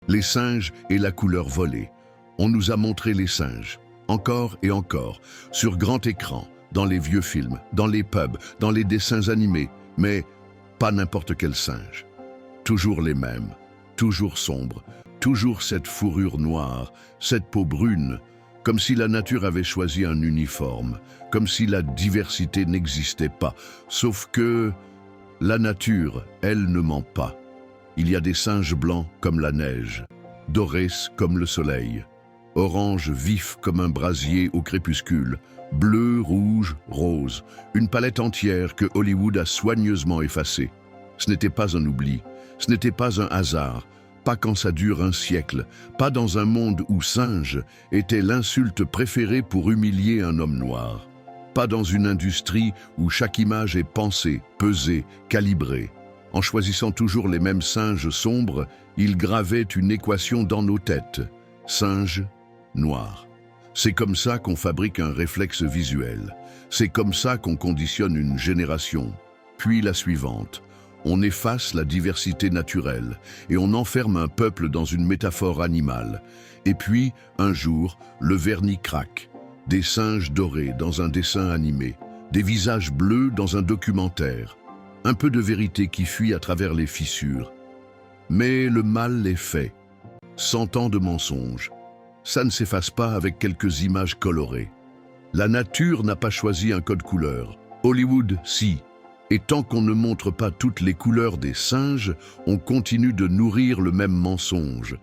Les singes et la couleur volée. On nous a montré les singes, encore et encore, sur grand écran, dans les vieux films, dans les pubs, dans les dessins animés, mais pas n'importe quel singe. Toujours les mêmes, toujours sombres, toujours cette fourrure noire, cette peau brune, comme si la nature avait choisi un uniforme, comme si la diversité n'existait pas, sauf que la nature, elle, ne ment pas. Il y a des singes blancs comme la neige, dorés comme le soleil, orange vif comme un brasier au crépuscule, bleu, rouge, rose, une palette entière que Hollywood a soigneusement effacée. Ce n'était pas un oubli, ce n'était pas un hasard, pas quand ça dure un siècle, pas dans un monde où singe était l'insulte préférée pour humilier un homme noir, pas dans une industrie où chaque image est pensée, pesée, calibrée. En choisissant toujours les mêmes singes sombres, ils gravaient une équation dans nos têtes. Singe, noir. C'est comme ça qu'on fabrique un réflexe visuel. C'est comme ça qu'on conditionne une génération, puis la suivante. On efface la diversité naturelle et on enferme un peuple dans une métaphore animale. Et puis, un jour, le vernis craque. Des singes dorés dans un dessin animé, des visages bleus dans un documentaire. Un peu de vérité qui fuit à travers les fissures. Mais le mal est fait. 100 ans de mensonges. Ça ne s'efface pas avec quelques images colorées. La nature n'a pas choisi un code couleur. Hollywood, si. Et tant qu'on ne montre pas toutes les couleurs des singes, on continue de nourrir le même mensonge.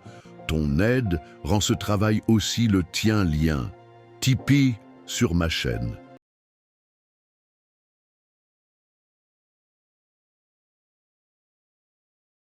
Ton aide rend ce travail aussi le tien lien. Tipeee sur ma chaîne.